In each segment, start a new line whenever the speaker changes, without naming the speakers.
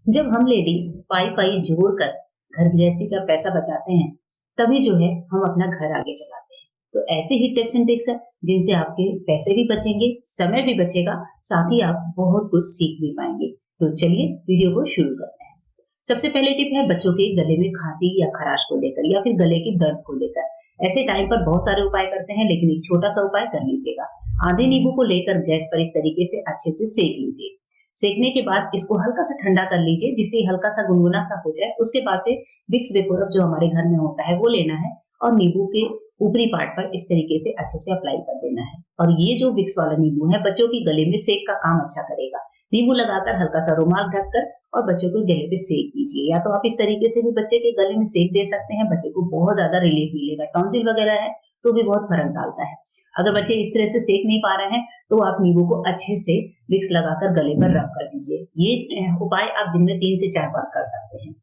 जब हम लेडीज पाई पाई जोड़ कर घर गृहस्थी का पैसा बचाते हैं, तभी जो है हम अपना घर आगे चलाते हैं। तो ऐसे ही टिप्स एंड ट्रिक्स है जिनसे आपके पैसे भी बचेंगे, समय भी बचेगा, साथ ही आप बहुत कुछ सीख भी पाएंगे। तो चलिए वीडियो को शुरू करते हैं। सबसे पहले टिप है बच्चों के गले में खांसी या खराश को लेकर या फिर गले की दर्द को लेकर। ऐसे टाइम पर बहुत सारे उपाय करते हैं, लेकिन एक छोटा सा उपाय कर लीजिएगा। आधे नींबू को लेकर गैस पर इस तरीके से अच्छे से सेक लीजिए। सेकने के बाद इसको हल्का सा ठंडा कर लीजिए, जिससे हल्का सा गुनगुना सा हो जाए। उसके बाद से विक्स वेपोरब जो हमारे घर में होता है वो लेना है और नींबू के ऊपरी पार्ट पर इस तरीके से अच्छे से अप्लाई कर देना है। और ये जो विक्स वाला नींबू है बच्चों की गले में सेक का काम अच्छा करेगा। नींबू लगाकर हल्का सा रुमाल ढककर और बच्चों को गले पे सेक दीजिए। या तो आप इस तरीके से भी बच्चे के गले में सेक दे सकते हैं, बच्चे को बहुत ज्यादा रिलीफ मिलेगा। टॉन्सिल वगैरह है तो भी बहुत फर्क डालता है। अगर बच्चे इस तरह से सेक नहीं पा रहे हैं तो आप नींबू को अच्छे से विक्स लगाकर गले पर रब कर दीजिए। ये उपाय आप दिन में 3 से 4 बार कर सकते हैं।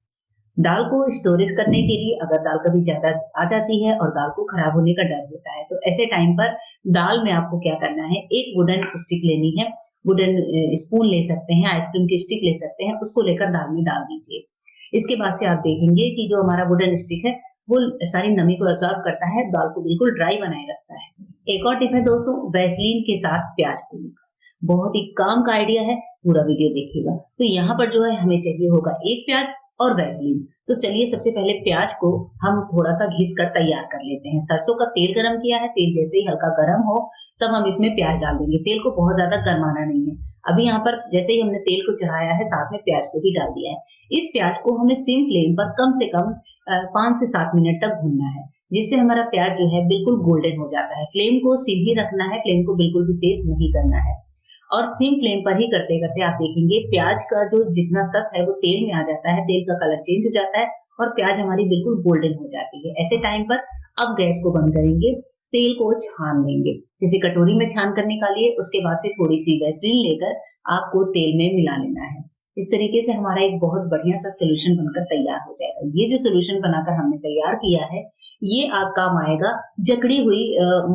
दाल को स्टोरेज करने के लिए अगर दाल कभी ज्यादा आ जाती है और दाल को खराब होने का डर होता है, तो ऐसे टाइम पर दाल में आपको क्या करना है, एक वुडन स्टिक लेनी है। वुडन स्पून ले सकते हैं, आइसक्रीम की स्टिक ले सकते हैं, उसको लेकर दाल में डाल दीजिए। इसके बाद से आप देखेंगे कि जो हमारा वुडन स्टिक है वो सारी नमी को एब्जॉर्ब करता है, दाल को बिल्कुल ड्राई बनाए रखता है। एक और टिप है दोस्तों, वैसलीन के साथ प्याज को लेकर। बहुत ही काम का आइडिया है, पूरा वीडियो देखिएगा। तो यहाँ पर जो है हमें चाहिए होगा एक प्याज और वैसलीन। तो चलिए सबसे पहले प्याज को हम थोड़ा सा घिस कर तैयार कर लेते हैं। सरसों का तेल गरम किया है, तेल जैसे ही हल्का गरम हो तब हम इसमें प्याज डाल देंगे। तेल को बहुत ज्यादा गरमाना नहीं है। अभी यहाँ पर जैसे ही हमने तेल को चढ़ाया है, साथ में प्याज को भी डाल दिया है। इस प्याज को हमें सिम फ्लेम पर कम से कम 5 से 7 मिनट तक भूनना है, जिससे हमारा प्याज जो है बिल्कुल गोल्डन हो जाता है। फ्लेम को सिम ही रखना है, फ्लेम को बिल्कुल भी तेज नहीं करना है। और सिम फ्लेम पर ही करते करते आप देखेंगे प्याज का जो जितना सत है वो तेल में आ जाता है, तेल का कलर चेंज हो जाता है और प्याज हमारी बिल्कुल गोल्डन हो जाती है। ऐसे टाइम पर अब गैस को बंद करेंगे, तेल को छान लेंगे। किसी कटोरी में छान कर निकालिए। उसके बाद से थोड़ी सी वैसलीन लेकर आपको तेल में मिला लेना है। इस तरीके से हमारा एक बहुत बढ़िया सा सोल्यूशन बनकर तैयार हो जाएगा। ये जो सोल्यूशन बनाकर हमने तैयार किया है, ये आप काम आएगा जकड़ी हुई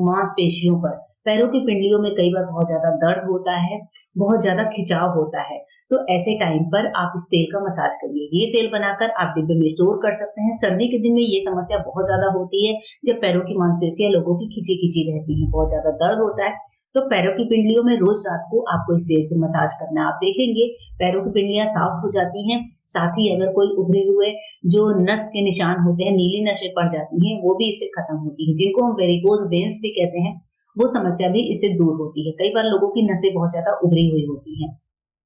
मांसपेशियों पर। पैरों की पिंडलियों में कई बार बहुत ज्यादा दर्द होता है, बहुत ज्यादा खिंचाव होता है, तो ऐसे टाइम पर आप इस तेल का मसाज करिए। ये तेल बनाकर आप डिब्बे में स्टोर कर सकते हैं। सर्दी के दिन में ये समस्या बहुत ज्यादा होती है, जब पैरों की मांसपेशियां लोगों की खिंची खिंची रहती हैं, बहुत ज्यादा दर्द होता है। तो पैरों की पिंडलियों में रोज रात को आपको इस तेल से मसाज करना है। आप देखेंगे पैरों की पिंडलियां साफ हो जाती हैं। साथ ही अगर कोई उभरे हुए जो नस के निशान होते हैं, नीली नसें पड़ जाती हैं, वो भी इससे खत्म होती है, जिनको हम वेरिकोज वेन्स भी कहते हैं, वो समस्या भी इससे दूर होती है। कई बार लोगों की नसें बहुत ज्यादा उभरी हुई होती हैं,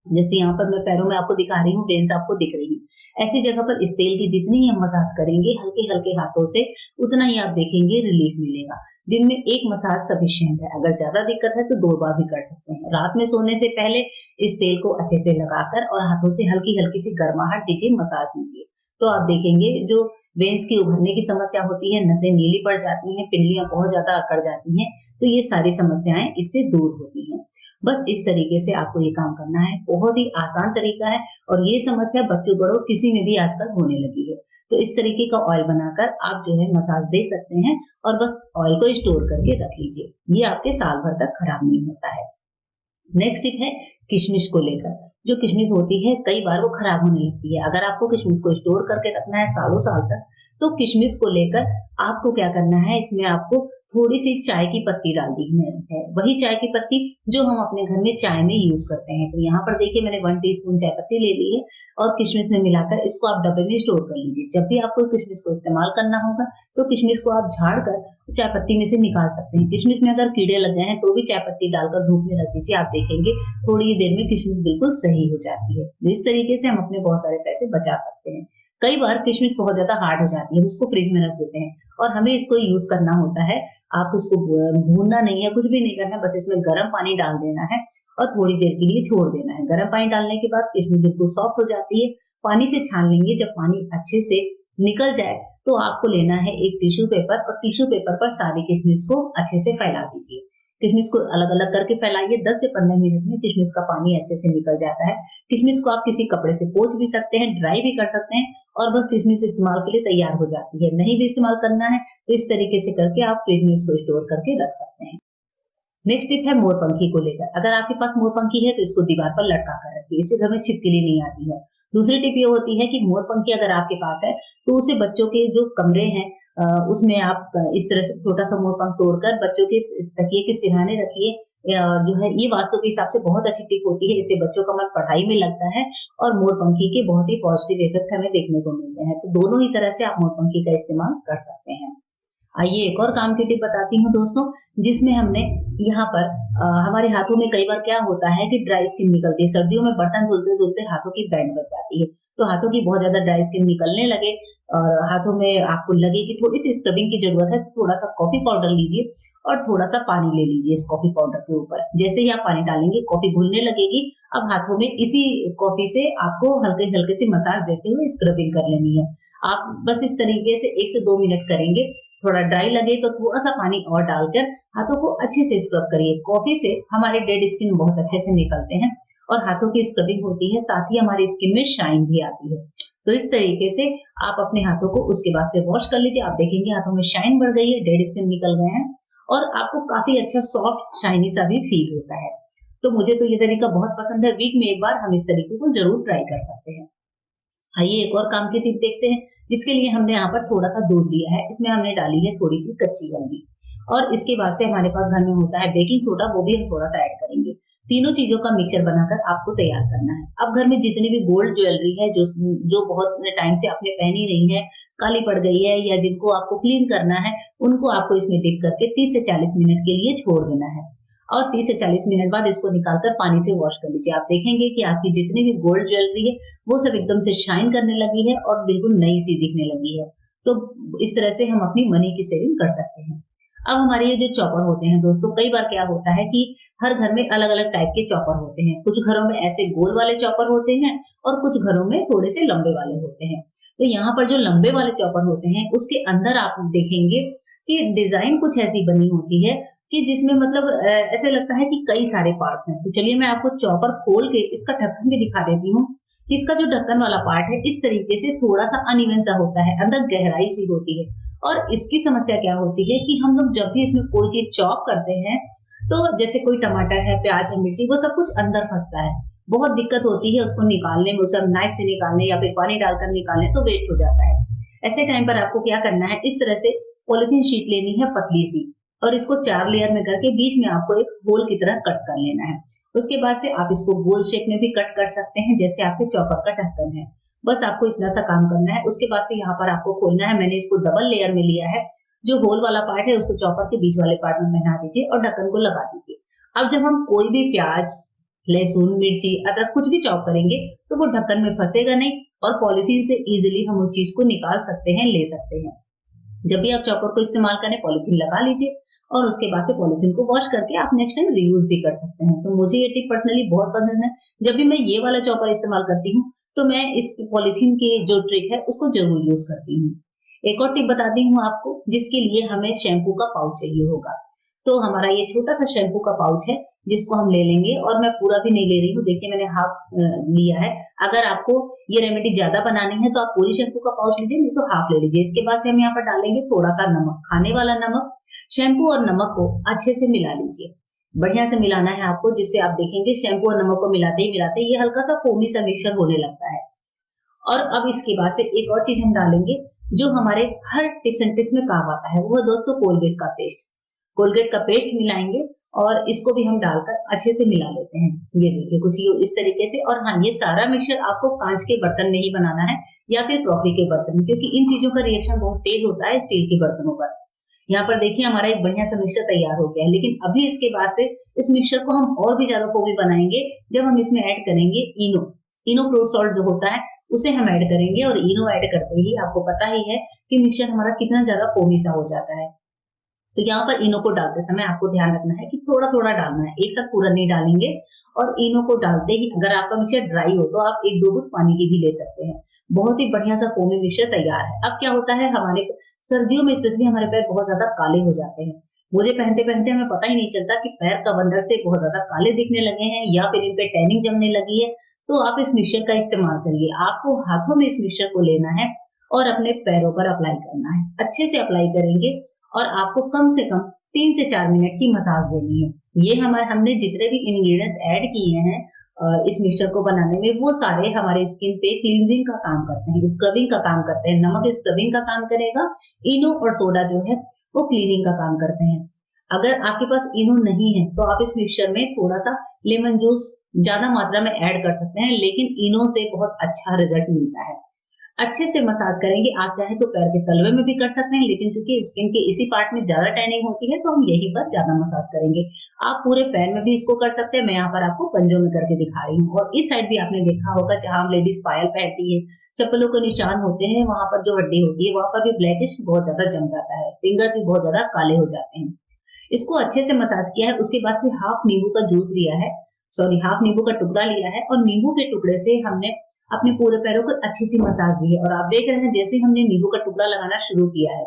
जैसे यहाँ पर मैं पैरों में आपको दिखा रही हूँ, वेन्स आपको दिख रही है। ऐसी जगह पर इस तेल की जितनी ही हम मसाज करेंगे हल्के हल्के हाथों से, उतना ही आप देखेंगे रिलीफ मिलेगा। दिन में एक मसाज सफिशिएंट है। अगर ज्यादा दिक्कत है तो 2 बार भी कर सकते हैं। रात में सोने से पहले इस तेल को अच्छे से लगाकर और हाथों से हल्की हल्की सी गर्माहट दीजिए, मसाज दीजिए। तो आप देखेंगे जो वेन्स की उभरने की समस्या होती है, नसें नीली पड़ जाती हैं, पिंडलियां बहुत ज्यादा अकड़ जाती हैं, तो ये सारी समस्याएं इससे दूर होती हैं। बस इस तरीके से आपको ये काम करना है। बहुत ही आसान तरीका है और ये समस्या बच्चों बड़ों किसी में भी आजकल होने लगी है। तो इस तरीके का ऑयल बनाकर आप जो है मसाज दे सकते हैं और बस ऑयल को स्टोर करके रख लीजिए। ये आपके साल भर तक खराब नहीं होता है। नेक्स्ट टिप है किशमिश को लेकर। जो किशमिश होती है कई बार वो खराब होने लगती है। अगर आपको किशमिश को स्टोर करके रखना है सालों साल तक, तो किशमिश को लेकर आपको क्या करना है, इसमें आपको थोड़ी सी चाय की पत्ती डाल दी है। वही चाय की पत्ती जो हम अपने घर में चाय में यूज करते हैं। तो यहाँ पर देखिए मैंने 1 टीस्पून चाय पत्ती ले ली है और किशमिश में मिलाकर इसको आप डब्बे में स्टोर कर लीजिए। जब भी आपको किशमिश को इस्तेमाल करना होगा तो किशमिश को आप झाड़ कर चाय पत्ती में से निकाल सकते हैं। किशमिश में अगर कीड़े लग गए हैं तो भी चाय पत्ती डालकर धूप में रख दीजिए। आप देखेंगे थोड़ी ही देर में किशमिश बिल्कुल सही हो जाती है। तो इस तरीके से हम अपने बहुत सारे पैसे बचा सकते हैं। कई बार किशमिश बहुत ज्यादा हार्ड हो जाती है, उसको फ्रिज में रख देते हैं और हमें इसको यूज करना होता है। आप उसको भूनना नहीं है, कुछ भी नहीं करना है, बस इसमें गर्म पानी डाल देना है और थोड़ी देर के लिए छोड़ देना है। गर्म पानी डालने के बाद किशमिश बिल्कुल सॉफ्ट हो जाती है। पानी से छान लेंगे। जब पानी अच्छे से निकल जाए तो आपको लेना है एक टिश्यू पेपर और टिश्यू पेपर पर सारी किशमिश को अच्छे से फैला दीजिए। किशमिश को अलग अलग करके फैलाइए। 10 से 15 मिनट में किशमिश का पानी अच्छे से निकल जाता है। किशमिश को आप किसी कपड़े से पोंछ भी सकते हैं, ड्राई भी कर सकते हैं और बस किशमिश इस्तेमाल के लिए तैयार हो जाती है। नहीं भी इस्तेमाल करना है तो इस तरीके से करके आप फ्रिज में इसको स्टोर करके रख सकते हैं। नेक्स्ट टिप है मोरपंखी को लेकर। अगर आपके पास मोरपंखी है तो इसको दीवार पर लटका कर रखिए, इससे घर में छिपकली नहीं आती है। दूसरी टिप ये होती है कि मोरपंखी अगर आपके पास है तो उसे बच्चों के जो कमरे हैं उसमें आप इस तरह से छोटा सा मोरपंख तोड़कर बच्चों के तकिए के सिरहाने रखिए। जो है ये वास्तु के हिसाब से बहुत अच्छी टिप होती है, इससे बच्चों का मन पढ़ाई में लगता है और मोरपंखी के बहुत ही पॉजिटिव इफेक्ट हमें देखने को मिलते हैं। तो दोनों ही तरह से आप मोरपंखी का इस्तेमाल कर सकते हैं। आइए एक और काम की टिप बताती हूँ दोस्तों, जिसमें हमने यहाँ पर हमारे हाथों में कई बार क्या होता है कि ड्राई स्किन निकलती है। सर्दियों में बर्तन धुलते धुलते हाथों की बैंड बच जाती है, तो हाथों की बहुत ज्यादा ड्राई स्किन निकलने लगे और हाथों में आपको लगे कि थोड़ी सी स्क्रबिंग की जरूरत है, थोड़ा सा कॉफी पाउडर लीजिए और थोड़ा सा पानी ले लीजिए इस कॉफी पाउडर के ऊपर। जैसे ही आप पानी डालेंगे कॉफी घुलने लगेगी। अब हाथों में इसी कॉफी से आपको हल्के हल्के से मसाज देते हुए स्क्रबिंग कर लेनी है। आप बस इस तरीके से 1 से 2 मिनट करेंगे। थोड़ा ड्राई लगे तो थोड़ा सा पानी और डालकर हाथों को अच्छे से स्क्रब करिए। कॉफी से हमारे डेड स्किन बहुत अच्छे से निकलते हैं और हाथों की स्क्रबिंग होती है, साथ ही हमारी स्किन में शाइन भी आती है। तो इस तरीके से आप अपने हाथों को उसके बाद से वॉश कर लीजिए। आप देखेंगे हाथों में शाइन बढ़ गई है, डेड स्किन निकल गए हैं और आपको काफी अच्छा सॉफ्ट शाइनी सा भी फील होता है। तो मुझे तो ये तरीका बहुत पसंद है। वीक में एक बार हम इस तरीके को जरूर ट्राई कर सकते हैं। आइए एक और काम की टिप देखते हैं, जिसके लिए हमने यहाँ पर थोड़ा सा दूध लिया है। इसमें हमने डाली है थोड़ी सी कच्ची हल्दी और इसके बाद से हमारे पास घर में होता है बेकिंग सोडा, वो भी हम थोड़ा सा ऐड करेंगे। तीनों चीजों का मिक्सचर बनाकर आपको तैयार करना है। अब घर में जितनी भी गोल्ड ज्वेलरी है जो जो बहुत टाइम से आपने पहनी नहीं है, काली पड़ गई है या जिनको आपको क्लीन करना है, उनको आपको इसमें डिप करके 30 से 40 मिनट के लिए छोड़ देना है और 30 से 40 मिनट बाद इसको निकालकर पानी से वॉश कर लीजिए। आप देखेंगे कि आपकी जितनी भी गोल्ड ज्वेलरी है वो सब एकदम से शाइन करने लगी है और बिल्कुल नई सी दिखने लगी है। तो इस तरह से हम अपनी मनी की सेविंग कर सकते हैं। अब हमारे ये जो चॉपर होते हैं दोस्तों, कई बार क्या होता है कि हर घर में अलग अलग टाइप के चॉपर होते हैं। कुछ घरों में ऐसे गोल वाले चॉपर होते हैं और कुछ घरों में थोड़े से लंबे वाले होते हैं। तो यहाँ पर जो लंबे वाले चॉपर होते हैं उसके अंदर आप देखेंगे कि डिजाइन कुछ ऐसी बनी होती है कि जिसमें मतलब ऐसे लगता है कि कई सारे पार्ट्स हैं। तो चलिए मैं आपको चॉपर खोल के इसका ढक्कन भी दिखा देती हूँ। इसका जो ढक्कन वाला पार्ट है इस तरीके से थोड़ा सा अनइवन सा होता है, अंदर गहराई सी होती है। और इसकी समस्या क्या होती है कि हम लोग जब भी इसमें कोई चीज चॉप करते हैं तो जैसे कोई टमाटर है, प्याज है, मिर्ची, वो सब कुछ अंदर फंसता है। बहुत दिक्कत होती है उसको निकालने में, उसे हम नाइफ से निकालने या फिर पानी डालकर निकालने तो वेस्ट हो जाता है। ऐसे टाइम पर आपको क्या करना है, इस तरह से पॉलिथीन शीट लेनी है पतली सी और इसको 4 लेयर में करके बीच में आपको एक होल की तरह कट कर लेना है। उसके बाद से आप इसको गोल शेप में भी कट कर सकते हैं जैसे आपके चॉपर का ढक्कन है। बस आपको इतना सा काम करना है। उसके बाद से यहाँ पर आपको खोलना है। मैंने इसको डबल लेयर में लिया है। जो होल वाला पार्ट है उसको चॉपर के बीच वाले पार्ट में पहना दीजिए और ढक्कन को लगा दीजिए। अब जब हम कोई भी प्याज, लहसुन, मिर्ची, अदरक कुछ भी चॉप करेंगे तो वो ढक्कन में फंसेगा नहीं और पॉलिथीन से इजिली हम उस चीज को निकाल सकते हैं, ले सकते हैं। जब भी आप चॉपर को इस्तेमाल करें पॉलिथीन लगा लीजिए और उसके बाद से पॉलिथीन को वॉश करके आप नेक्स्ट टाइम रीयूज भी कर सकते हैं। तो मुझे ये टिप पर्सनली बहुत पसंद है। जब भी मैं ये वाला चॉपर इस्तेमाल करती हूँ तो मैं इस पॉलिथीन की जो ट्रिक है उसको जरूर यूज करती हूँ। एक और टिप बताती हूँ आपको, जिसके लिए हमें शैम्पू का पाउच चाहिए होगा। तो हमारा ये छोटा सा शैम्पू का पाउच है जिसको हम ले लेंगे और मैं पूरा भी नहीं ले रही हूँ। देखिए मैंने हाफ लिया है। अगर आपको ये रेमेडी ज्यादा बनानी है तो आप पूरी शैम्पू का पाउच लीजिए, नहीं तो हाफ ले लीजिए। इसके बाद से हम यहाँ पर डालेंगे थोड़ा सा नमक, खाने वाला नमक। शैम्पू और नमक को अच्छे से मिला लीजिए, बढ़िया से मिलाना है आपको, जिससे आप देखेंगे शैम्पू और नमक को मिलाते ही मिलाते ये हल्का सा फोमी सा मिक्सचर होने लगता है। और अब इसके बाद से एक और चीज हम डालेंगे जो हमारे हर टिप्स एंड ट्रिक्स में काम आता है, वो है दोस्तों कोलगेट का पेस्ट। कोलगेट का पेस्ट मिलाएंगे और इसको भी हम डालकर अच्छे से मिला लेते हैं। ये देखिए कुछ इस तरीके से। और हाँ, ये सारा मिक्सचर आपको कांच के बर्तन में ही बनाना है या फिर क्रॉकरी के बर्तन में, क्योंकि इन चीजों का रिएक्शन बहुत तेज होता है स्टील के बर्तनों पर। यहाँ पर देखिए हमारा एक बढ़िया सा मिक्सचर तैयार हो गया है। लेकिन अभी इसके बाद से इस मिक्सचर को हम और भी ज्यादा फोमी बनाएंगे जब हम इसमें ऐड करेंगे इनो। इनो फ्रूट सॉल्ट जो होता है उसे हम ऐड करेंगे और इनो ऐड करते ही आपको पता ही है कि मिक्सचर हमारा कितना ज्यादा फोमी सा हो जाता है। तो यहाँ पर इनो को डालते समय आपको ध्यान रखना है कि थोड़ा थोड़ा डालना है, एक साथ पूरा नहीं डालेंगे। और इनो को डालते ही अगर आपका मिक्सचर ड्राई हो तो आप 1-2 बूंद पानी की भी ले सकते हैं। बहुत ही बढ़िया सा फोमी मिक्सचर तैयार है। अब क्या होता है, हमारे सर्दियों में स्पेशली हमारे पैर बहुत ज्यादा काले हो जाते हैं। मुझे पहनते पहनते हमें पता ही नहीं चलता कि पैर कब अंदर से बहुत ज्यादा काले दिखने लगे हैं या फिर इन पे टैनिंग जमने लगी है। तो आप इस मिक्सचर का इस्तेमाल करिए। आपको हाथों में इस मिक्सचर को लेना है और अपने पैरों पर अप्लाई करना है। अच्छे से अप्लाई करेंगे और आपको कम से कम 3 से 4 मिनट की मसाज देनी है। ये हमने जितने भी इंग्रेडिएंट्स ऐड किए हैं इस मिक्सचर को बनाने में, वो सारे हमारे स्किन पे क्लींजिंग का काम करते हैं, स्क्रबिंग का काम करते हैं। नमक स्क्रबिंग का काम करेगा, इनो और सोडा जो है वो क्लीनिंग का काम करते हैं। अगर आपके पास इनो नहीं है तो आप इस मिक्सचर में थोड़ा सा लेमन जूस ज्यादा मात्रा में ऐड कर सकते हैं, लेकिन इनो से बहुत अच्छा रिजल्ट मिलता है। अच्छे से मसाज करेंगे, आप चाहे तो पैर के तलवे में भी कर सकते हैं, लेकिन चूंकि स्किन के इसी पार्ट में ज्यादा टैनिंग होती है तो हम यहीं पर ज्यादा मसाज करेंगे। आप पूरे पैर में भी इसको कर सकते हैं, मैं यहाँ पर आपको पंजों में करके दिखा रही हूँ। और इस साइड भी आपने देखा होगा जहाँ लेडीज पायल पहनती है, चप्पलों के निशान होते हैं, वहां पर जो हड्डी होती है वहां पर भी ब्लैकिश बहुत ज्यादा जम जाता है, फिंगर्स भी बहुत ज्यादा काले हो जाते हैं। इसको अच्छे से मसाज किया है, उसके बाद से हाफ नींबू का जूस लिया है, सॉरी हाफ नींबू का टुकड़ा लिया है, और नींबू के टुकड़े से हमने अपने पूरे पैरों को अच्छी सी मसाज दी है। और आप देख रहे हैं जैसे हमने नींबू का टुकड़ा लगाना शुरू किया है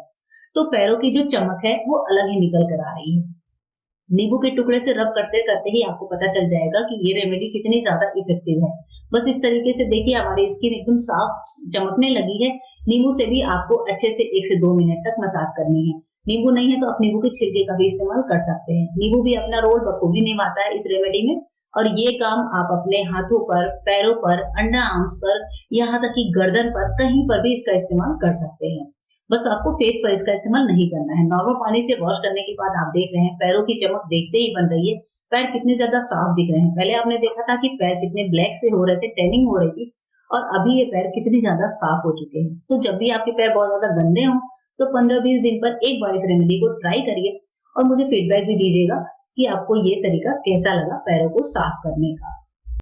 तो पैरों की जो चमक है वो अलग ही निकल कर आ रही है। नींबू के टुकड़े से रब करते करते ही आपको पता चल जाएगा कि ये रेमेडी कितनी ज्यादा इफेक्टिव है। बस इस तरीके से देखिए हमारी स्किन एकदम साफ चमकने लगी है। नींबू से भी आपको अच्छे से 1 से 2 मिनट तक मसाज करनी है। नींबू नहीं है तो आप नींबू के छिलके का भी इस्तेमाल कर सकते हैं। नींबू भी अपना रोल बखूबी निभाता है इस रेमेडी में, और ये काम आप अपने हाथों पर, पैरों पर, अंडर आर्म्स पर, यहाँ तक कि गर्दन पर, कहीं पर भी इसका इस्तेमाल कर सकते हैं। बस आपको फेस पर इसका इस्तेमाल नहीं करना है। नॉर्मल पानी से वॉश करने के बाद आप देख रहे हैं पैरों की चमक देखते ही बन रही है। पैर कितने ज्यादा साफ दिख रहे हैं। पहले आपने देखा था कि पैर कितने ब्लैक से हो रहे थे, टैनिंग हो रही थी, और अभी ये पैर कितनी ज्यादा साफ हो चुके हैं। तो जब भी आपके पैर बहुत ज्यादा गंदे हों तो 15-20 दिन पर एक बार इस रेमेडी को ट्राई करिए और मुझे फीडबैक भी दीजिएगा कि आपको ये तरीका कैसा लगा पैरों को साफ करने का।